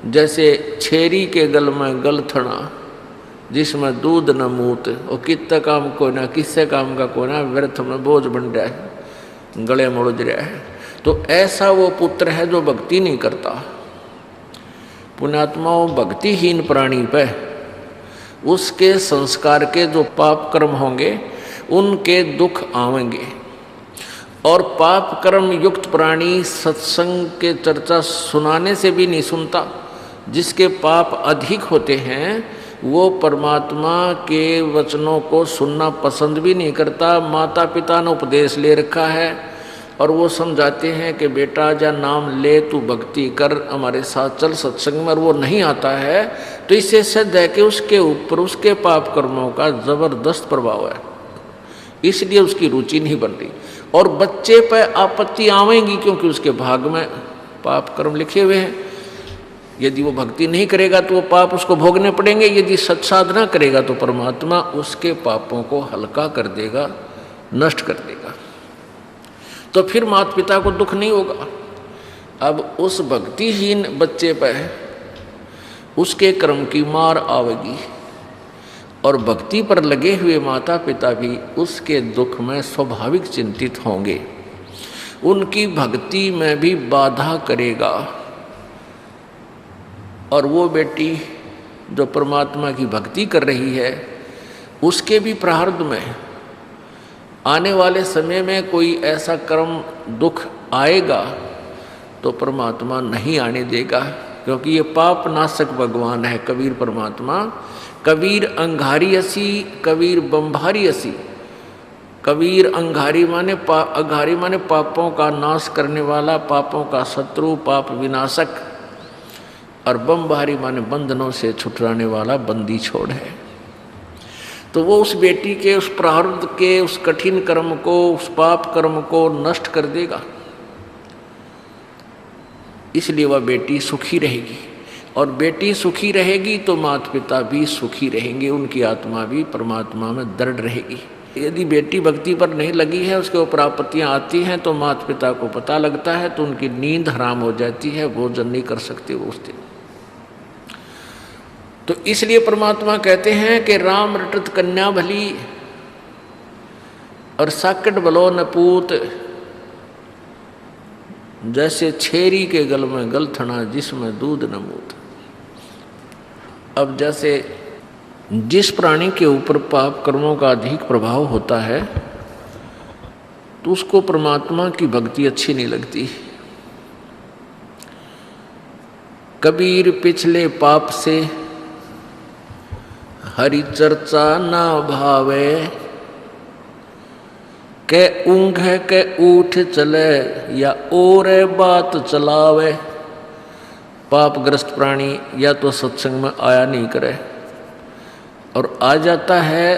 जैसे छेरी के गल में गलथना जिसमें दूध न मूत, और कितना काम को ना किससे काम का को ना, व्यर्थ में बोझ बन रहा है, गले में उलझ रहा है। तो ऐसा वो पुत्र है जो भक्ति नहीं करता। पुण्यात्माओं, भक्तिहीन प्राणी पे उसके संस्कार के जो पाप कर्म होंगे उनके दुख आवेंगे। और पाप कर्म युक्त प्राणी सत्संग के चर्चा सुनाने से भी नहीं सुनता। जिसके पाप अधिक होते हैं वो परमात्मा के वचनों को सुनना पसंद भी नहीं करता। माता पिता ने उपदेश ले रखा है और वो समझाते हैं कि बेटा जा नाम ले, तू भक्ति कर, हमारे साथ चल सत्संग में, और वो नहीं आता है तो इससे सिद्ध है कि उसके ऊपर उसके पाप कर्मों का जबरदस्त प्रभाव है, इसलिए उसकी रुचि नहीं बन रही। और बच्चे पर आपत्ति आवेंगी क्योंकि उसके भाग में पाप कर्म लिखे हुए हैं। यदि वो भक्ति नहीं करेगा तो वो पाप उसको भोगने पड़ेंगे। यदि सत्साधना करेगा तो परमात्मा उसके पापों को हल्का कर देगा, नष्ट कर देगा, तो फिर माता पिता को दुख नहीं होगा। अब उस भक्तिहीन बच्चे पर उसके कर्म की मार आवेगी और भक्ति पर लगे हुए माता पिता भी उसके दुख में स्वाभाविक चिंतित होंगे, उनकी भक्ति में भी बाधा करेगा। और वो बेटी जो परमात्मा की भक्ति कर रही है उसके भी प्रारब्ध में आने वाले समय में कोई ऐसा कर्म दुख आएगा तो परमात्मा नहीं आने देगा, क्योंकि ये पाप नाशक भगवान है कबीर परमात्मा। कबीर अंगारी असी, कबीर बम्भारी असी। कबीर अंगारी माने पापों का नाश करने वाला, पापों का शत्रु, पाप विनाशक, और बम्भारी माने बंधनों से छुटराने वाला, बंदी छोड़ है। तो वो उस बेटी के उस प्रारब्ध के उस कठिन कर्म को, उस पाप कर्म को नष्ट कर देगा, इसलिए वह बेटी सुखी रहेगी। और बेटी सुखी रहेगी तो माता पिता भी सुखी रहेंगे, उनकी आत्मा भी परमात्मा में दृढ़ रहेगी। यदि बेटी भक्ति पर नहीं लगी है, उसके ऊपर आपत्तियाँ आती हैं तो माता पिता को पता लगता है तो उनकी नींद हराम हो जाती है, भोजन नहीं कर सकते वो उस दिन। तो इसलिए परमात्मा कहते हैं कि राम रटत कन्या भली और साकट भलो न पूत, जैसे छेरी के गल में गलथना जिसमें दूध न मूत। अब जैसे जिस प्राणी के ऊपर पाप कर्मों का अधिक प्रभाव होता है तो उसको परमात्मा की भक्ति अच्छी नहीं लगती। कबीर पिछले पाप से हरि चर्चा ना भावे, के ऊँघ के उठ चले या और बात चलावे। पापग्रस्त प्राणी या तो सत्संग में आया नहीं करे, और आ जाता है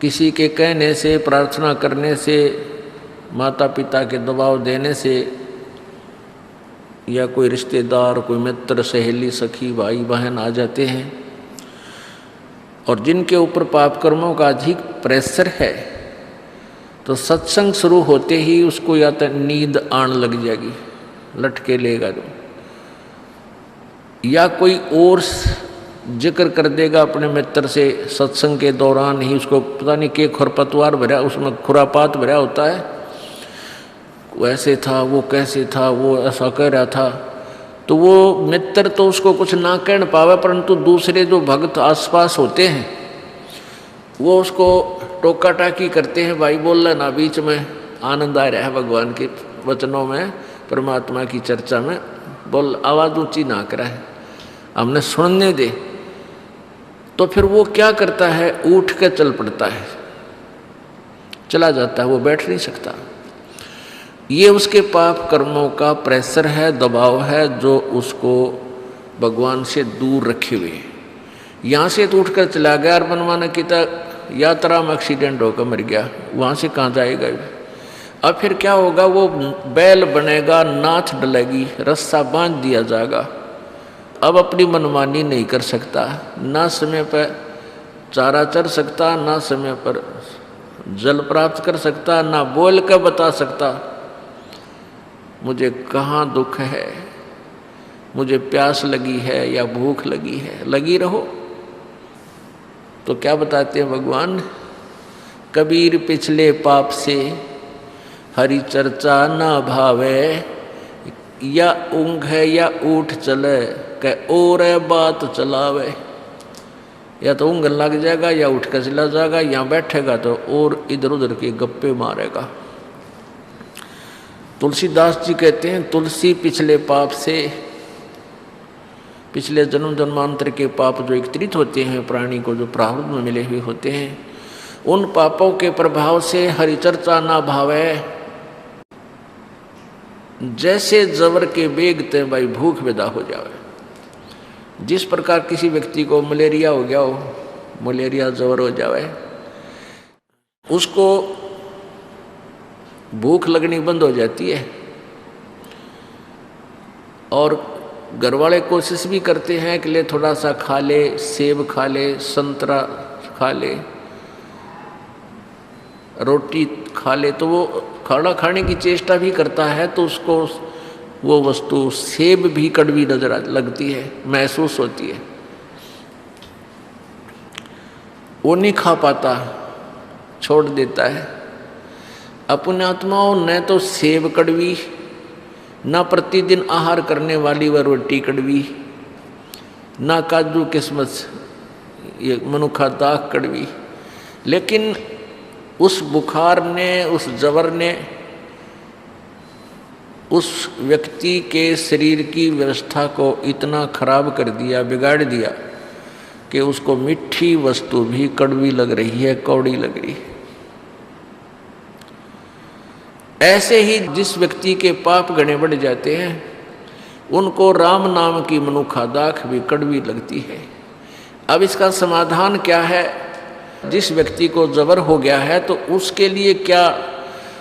किसी के कहने से, प्रार्थना करने से, माता पिता के दबाव देने से, या कोई रिश्तेदार, कोई मित्र, सहेली, सखी, भाई बहन आ जाते हैं। और जिनके ऊपर पाप कर्मों का अधिक प्रेशर है तो सत्संग शुरू होते ही उसको या तो नींद आने लग जाएगी, लटके लेगा जो, या कोई और जिक्र कर देगा अपने मित्र से सत्संग के दौरान ही, उसको पता नहीं के खरपतवार भरा, उसमें खुरापात भरा होता है, वो ऐसे था, वो कैसे था, वो ऐसा कह रहा था। तो वो मित्र तो उसको कुछ ना कह पावे, परंतु दूसरे जो भक्त आसपास होते हैं वो उसको टोका टाकी करते हैं, भाई बोल लेना बीच में, आनंद आ रहा है भगवान के वचनों में, परमात्मा की चर्चा में, बोल आवाज़ ऊंची ना करा है, हमने सुनने दे। तो फिर वो क्या करता है, उठ के चल पड़ता है, चला जाता है, वो बैठ नहीं सकता। ये उसके पाप कर्मों का प्रेशर है, दबाव है, जो उसको भगवान से दूर रखे हुए है। यहाँ से तो उठकर चला गया और मनमाना की यात्रा में एक्सीडेंट होकर मर गया, वहाँ से कहाँ जाएगा। अब फिर क्या होगा, वो बैल बनेगा, नाथ डलेगी, रस्सा बांध दिया जाएगा। अब अपनी मनमानी नहीं कर सकता, ना समय पर चारा चर सकता, ना समय पर जल प्राप्त कर सकता, ना बोल कर बता सकता मुझे कहाँ दुख है, मुझे प्यास लगी है या भूख लगी है, लगी रहो। तो क्या बताते हैं भगवान, कबीर पिछले पाप से हरि चर्चा ना भावे, या ऊँघ है या उठ चले कह और बात चलावे। या तो ऊँघ लग जाएगा या उठ कर चला जाएगा, या बैठेगा तो और इधर उधर के गप्पे मारेगा। तुलसीदास जी कहते हैं तुलसी पिछले पाप से, पिछले जन्म जन्मांतर के पाप जो एकत्रित होते हैं प्राणी को, जो प्रारब्ध में मिले हुए होते हैं, उन पापों के प्रभाव से हरिचर्चा ना भावे। जैसे जबर के बेगते भाई भूख विदा हो जावे। जिस प्रकार किसी व्यक्ति को मलेरिया हो गया हो, मलेरिया जबर हो जावे, उसको भूख लगनी बंद हो जाती है। और घर वाले कोशिश भी करते हैं कि ले थोड़ा सा खा ले, सेब खा ले, संतरा खा ले, रोटी खा ले, तो वो खाना खाने की चेष्टा भी करता है, तो उसको वो वस्तु सेब भी कड़वी नजर लगती है, महसूस होती है, वो नहीं खा पाता, छोड़ देता है। अपने आत्माओं न तो सेब कड़वी, ना प्रतिदिन आहार करने वाली वह रोटी कड़वी, ना काजू किस्मत ये मनुखा दाख कड़वी। लेकिन उस बुखार ने, उस जबर ने उस व्यक्ति के शरीर की व्यवस्था को इतना खराब कर दिया, बिगाड़ दिया कि उसको मीठी वस्तु भी कड़वी लग रही है, कौड़ी लग रही है। ऐसे ही जिस व्यक्ति के पाप घने बढ़ जाते हैं, उनको राम नाम की मनुखा दाख भी कड़वी लगती है। अब इसका समाधान क्या है? जिस व्यक्ति को जबर हो गया है तो उसके लिए क्या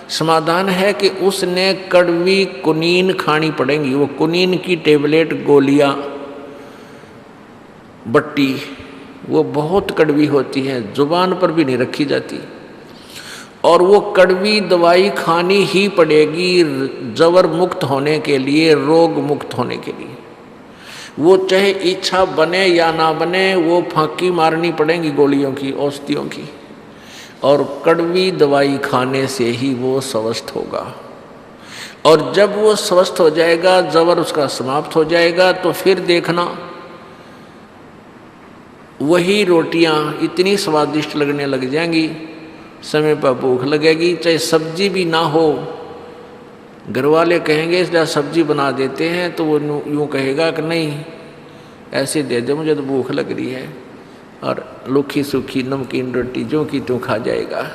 समाधान है कि उसने कड़वी कुनीन खानी पड़ेगी। वो कुनीन की टेबलेट, गोलियां, बट्टी, वो बहुत कड़वी होती हैं, जुबान पर भी नहीं रखी जाती, और वो कड़वी दवाई खानी ही पड़ेगी जबर मुक्त होने के लिए, रोग मुक्त होने के लिए। वो चाहे इच्छा बने या ना बने, वो फांकी मारनी पड़ेंगी गोलियों की, औषधियों की, और कड़वी दवाई खाने से ही वो स्वस्थ होगा। और जब वो स्वस्थ हो जाएगा, जबर उसका समाप्त हो जाएगा, तो फिर देखना वही रोटियां इतनी स्वादिष्ट लगने लग जाएंगी, समय पर भूख लगेगी, चाहे सब्जी भी ना हो। घर वाले कहेंगे इसलिए सब्जी बना देते हैं, तो वो यूँ कहेगा कि नहीं ऐसे दे दे, मुझे तो भूख लग रही है, और लुखी सूखी नमकीन रोटी जो की त्यों खा जाएगा।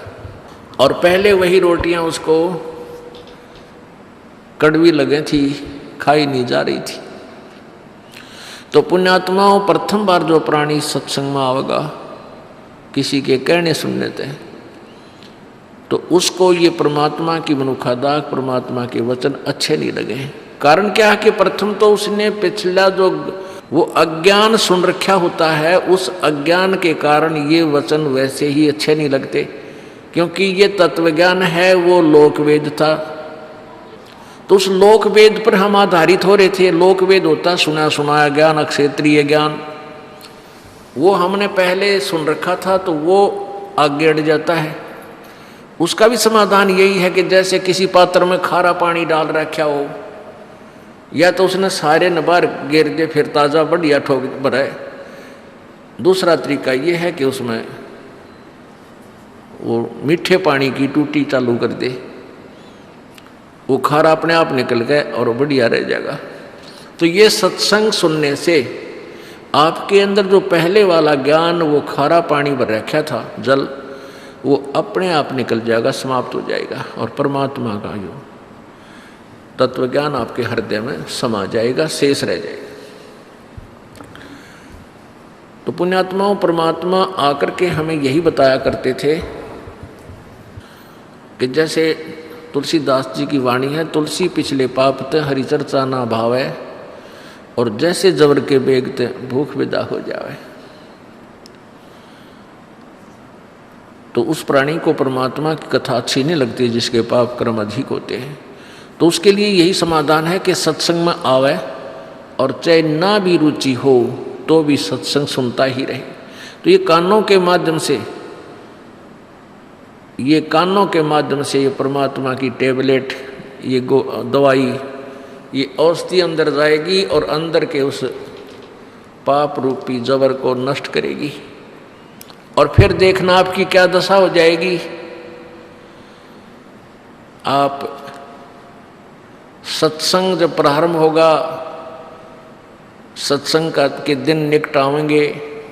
और पहले वही रोटियां उसको कड़वी लगे थी, खाई नहीं जा रही थी। तो पुण्यात्माओं, प्रथम बार जो प्राणी सत्संग में आवेगा, किसी के कहने सुनने थे, तो उसको ये परमात्मा की मनुखा दाख, परमात्मा के वचन अच्छे नहीं लगे। कारण क्या है कि प्रथम तो उसने पिछला जो वो अज्ञान सुन रखा होता है, उस अज्ञान के कारण ये वचन वैसे ही अच्छे नहीं लगते, क्योंकि ये तत्वज्ञान है, वो लोकवेद था। तो उस लोकवेद पर हम आधारित हो रहे थे। लोकवेद होता सुना सुनाया ज्ञान, अक्षेत्रीय ज्ञान, वो हमने पहले सुन रखा था, तो वो आगे अड़ जाता है। उसका भी समाधान यही है कि जैसे किसी पात्र में खारा पानी डाल रखा हो, या तो उसने सारे नबार गिर दे, फिर ताज़ा बढ़िया ठोक भराए। दूसरा तरीका ये है कि उसमें वो मीठे पानी की टूटी चालू कर दे, वो खारा अपने आप निकल गए और बढ़िया रह जाएगा। तो ये सत्संग सुनने से आपके अंदर जो पहले वाला ज्ञान, वो खारा पानी भर रखा था जल, वो अपने आप निकल जाएगा, समाप्त हो जाएगा, और परमात्मा का जो तत्वज्ञान आपके हृदय में समा जाएगा, शेष रह जाएगा। तो पुण्यात्माओं, परमात्मा आकर के हमें यही बताया करते थे कि जैसे तुलसीदास जी की वाणी है, तुलसी पिछले पाप ते हरिचर्चा ना भावे, और जैसे जबर के बेगते भूख विदा हो जावे। तो उस प्राणी को परमात्मा की कथा अच्छी नहीं लगती जिसके पाप कर्म अधिक होते हैं। तो उसके लिए यही समाधान है कि सत्संग में आवे, और चाहे ना भी रुचि हो तो भी सत्संग सुनता ही रहे। तो ये कानों के माध्यम से, ये कानों के माध्यम से ये परमात्मा की टेबलेट, ये दवाई, ये औषधि अंदर जाएगी और अंदर के उस पाप रूपी जबर को नष्ट करेगी। और फिर देखना आपकी क्या दशा हो जाएगी। आप सत्संग जब प्रारंभ होगा, सत्संग का के दिन निकट आवेंगे,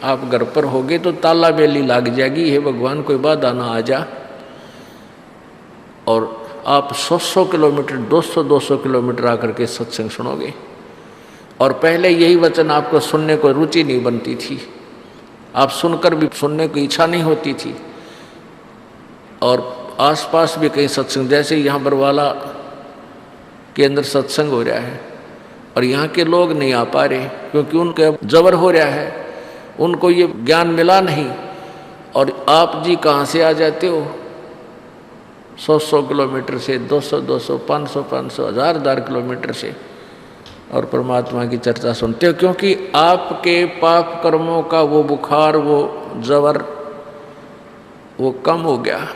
आप घर पर होगे तो ताला बेली लाग जाएगी, हे भगवान कोई बाधा ना आ जा। और आप 100 किलोमीटर 200 किलोमीटर आकर के सत्संग सुनोगे। और पहले यही वचन आपको सुनने को रुचि नहीं बनती थी, आप सुनकर भी सुनने की इच्छा नहीं होती थी। और आसपास भी कहीं सत्संग, जैसे यहाँ बरवाला के अंदर सत्संग हो रहा है और यहाँ के लोग नहीं आ पा रहे क्योंकि उनके जबर हो रहा है, उनको ये ज्ञान मिला नहीं। और आप जी कहाँ से आ जाते हो, 100 किलोमीटर से, 200 500 1000 किलोमीटर से, और परमात्मा की चर्चा सुनते हो, क्योंकि आपके पाप कर्मों का वो बुखार, वो जबर, वो कम हो गया।